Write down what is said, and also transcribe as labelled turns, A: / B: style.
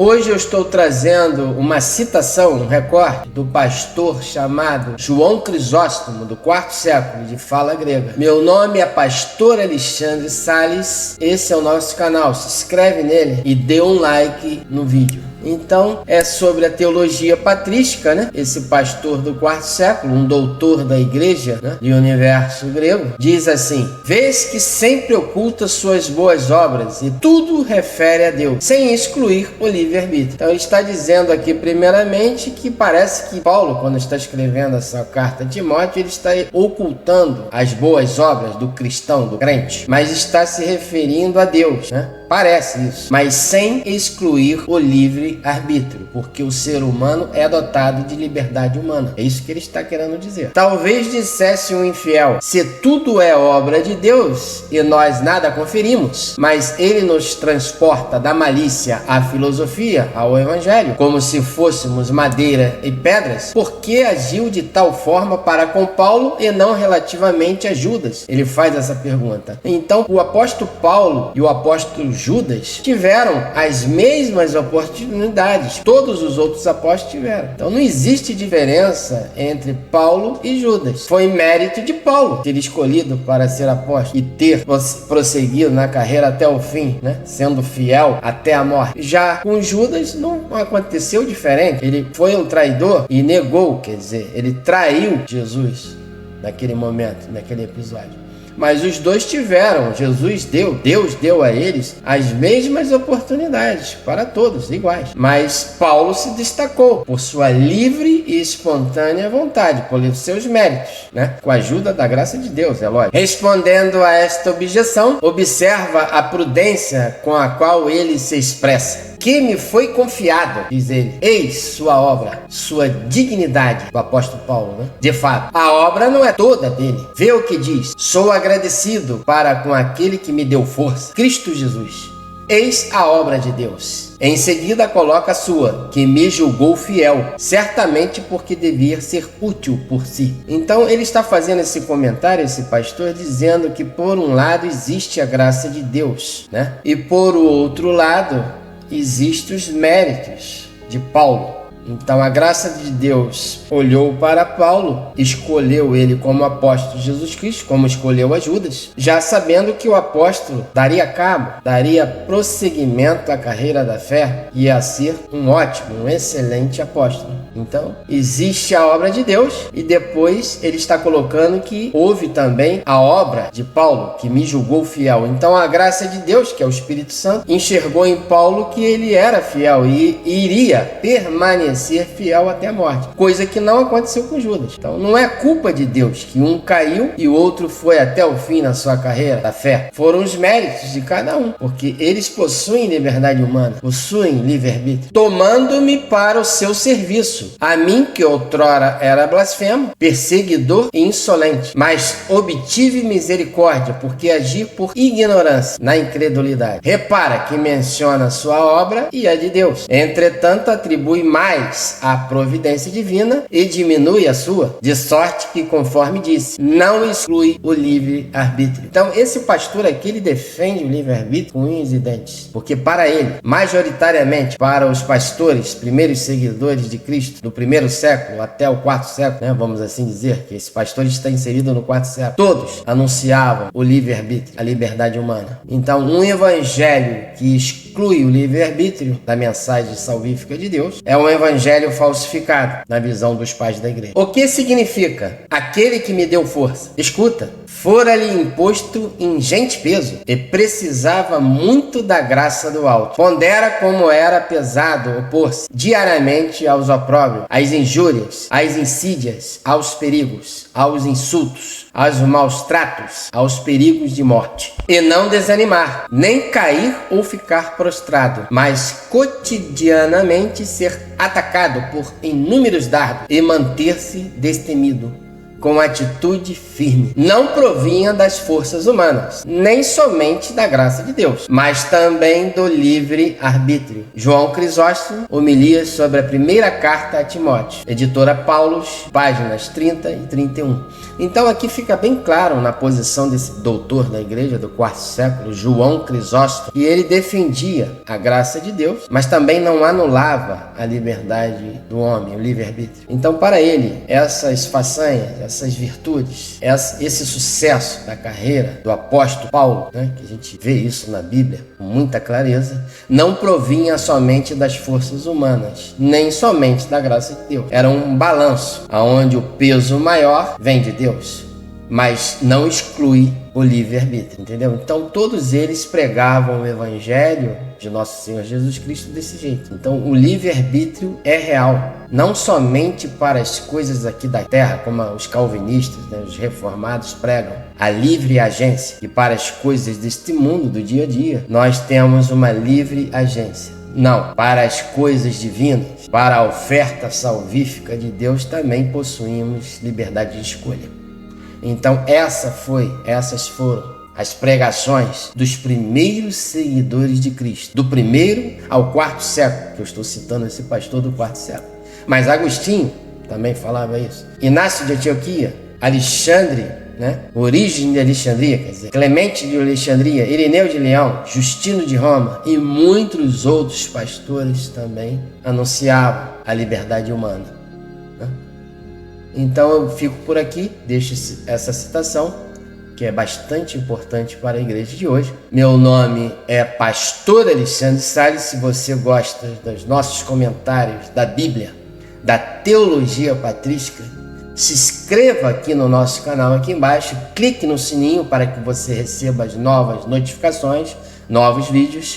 A: Hoje eu estou trazendo uma citação, um recorte do pastor chamado João Crisóstomo, do 4º século, de fala grega. Meu nome é Pastor Alexandre Salles, esse é o nosso canal, se inscreve nele e dê um like no vídeo. Então, é sobre a teologia patrística, né? Esse pastor do 4º século, um doutor da igreja, né? De universo grego, diz assim: vês que sempre oculta suas boas obras e tudo refere a Deus, sem excluir o livre-arbítrio. Então, ele está dizendo aqui, primeiramente, que parece que Paulo, quando está escrevendo essa carta a Timóteo, ele está ocultando as boas obras do cristão, do crente, mas está se referindo a Deus, né? Parece isso, mas sem excluir o livre-arbítrio, porque o ser humano é dotado de liberdade humana. É isso que ele está querendo dizer. Talvez dissesse um infiel: se tudo é obra de Deus e nós nada conferimos, mas ele nos transporta da malícia à filosofia, ao evangelho, como se fôssemos madeira e pedras, por que agiu de tal forma para com Paulo e não relativamente a Judas? Ele faz essa pergunta. Então, o apóstolo Paulo e o apóstolo Judas tiveram as mesmas oportunidades, todos os outros apóstolos tiveram. Então não existe diferença entre Paulo e Judas. Foi mérito de Paulo ter escolhido para ser apóstolo e ter prosseguido na carreira até o fim, né? Sendo fiel até a morte. Já com Judas não aconteceu diferente. Ele foi um traidor e negou, quer dizer, ele traiu Jesus naquele momento, naquele episódio. Mas os dois tiveram, Deus deu a eles as mesmas oportunidades, para todos, iguais. Mas Paulo se destacou por sua livre e espontânea vontade, por seus méritos, né? Com a ajuda da graça de Deus, é lógico. Respondendo a esta objeção, observa a prudência com a qual ele se expressa. Que me foi confiado, diz ele, eis sua obra, sua dignidade, o apóstolo Paulo, né? De fato, a obra não é toda dele. Vê o que diz: sou agradecido para com aquele que me deu força, Cristo Jesus. Eis a obra de Deus. Em seguida coloca a sua, que me julgou fiel, certamente porque devia ser útil por si. Então ele está fazendo esse comentário, esse pastor, dizendo que por um lado existe a graça de Deus, né? E por outro lado existem os méritos de Paulo. Então a graça de Deus olhou para Paulo, escolheu ele como apóstolo de Jesus Cristo, como escolheu a Judas, já sabendo que o apóstolo daria prosseguimento à carreira da fé e ia ser um ótimo, um excelente apóstolo. Então existe a obra de Deus e depois ele está colocando que houve também a obra de Paulo, que me julgou fiel. Então a graça de Deus, que é o Espírito Santo, enxergou em Paulo que ele era fiel e iria permanecer fiel até a morte, coisa que não aconteceu com Judas. Então não é culpa de Deus que um caiu e o outro foi até o fim na sua carreira da fé. Foram os méritos de cada um, porque eles possuem liberdade humana, possuem livre-arbítrio, tomando-me para o seu serviço, a mim que outrora era blasfemo, perseguidor e insolente, mas obtive misericórdia, porque agi por ignorância na incredulidade. Repara que menciona a sua obra e a de Deus, entretanto atribui mais a providência divina e diminui a sua, de sorte que, conforme disse, não exclui o livre-arbítrio. Então esse pastor aqui, ele defende o livre-arbítrio com unhas e dentes, porque para ele, majoritariamente para os pastores, primeiros seguidores de Cristo, do 1º século até o 4º século, né, vamos assim dizer, que esse pastor está inserido no 4º século, todos anunciavam o livre-arbítrio, a liberdade humana. Então um evangelho que exclui o livre-arbítrio da mensagem salvífica de Deus é um evangelho falsificado na visão dos pais da igreja. O que significa? Aquele que me deu força. Escuta, fora-lhe imposto ingente peso e precisava muito da graça do alto. Pondera como era pesado opor-se diariamente aos opróbrios, às injúrias, às insídias, aos perigos, aos insultos, aos maus tratos, aos perigos de morte. E não desanimar, nem cair ou ficar prostrado, mas cotidianamente ser atacado por inúmeros dardos e manter-se destemido, com atitude firme. Não provinha das forças humanas, nem somente da graça de Deus, mas também do livre arbítrio. João Crisóstomo, Homilias sobre a primeira carta a Timóteo, editora Paulus, páginas 30 e 31. Então aqui fica bem claro na posição desse doutor da igreja do quarto século, João Crisóstomo, que ele defendia a graça de Deus, mas também não anulava a liberdade do homem, o livre-arbítrio. Então, para ele, essas façanhas, essas virtudes, esse sucesso da carreira do apóstolo Paulo, né, que a gente vê isso na Bíblia com muita clareza, não provinha somente das forças humanas, nem somente da graça de Deus. Era um balanço, onde o peso maior vem de Deus, mas não exclui o livre-arbítrio, entendeu? Então todos eles pregavam o evangelho de nosso Senhor Jesus Cristo desse jeito. Então o livre-arbítrio é real, não somente para as coisas aqui da terra, como os calvinistas, né, os reformados pregam a livre agência, e para as coisas deste mundo, do dia a dia, nós temos uma livre agência. Não, para as coisas divinas, para a oferta salvífica de Deus, também possuímos liberdade de escolha. Então essas foram as pregações dos primeiros seguidores de Cristo, do primeiro ao quarto século, que eu estou citando esse pastor do quarto século. Mas Agostinho também falava isso. Inácio de Antioquia, Alexandre, né? Origem de Alexandria, quer dizer, Clemente de Alexandria, Irineu de Leão, Justino de Roma e muitos outros pastores também anunciavam a liberdade humana. Então eu fico por aqui, deixo essa citação, que é bastante importante para a igreja de hoje. Meu nome é Pastor Alexandre Salles. Se você gosta dos nossos comentários da Bíblia, da teologia patrística, se inscreva aqui no nosso canal aqui embaixo, clique no sininho para que você receba as novas notificações, novos vídeos.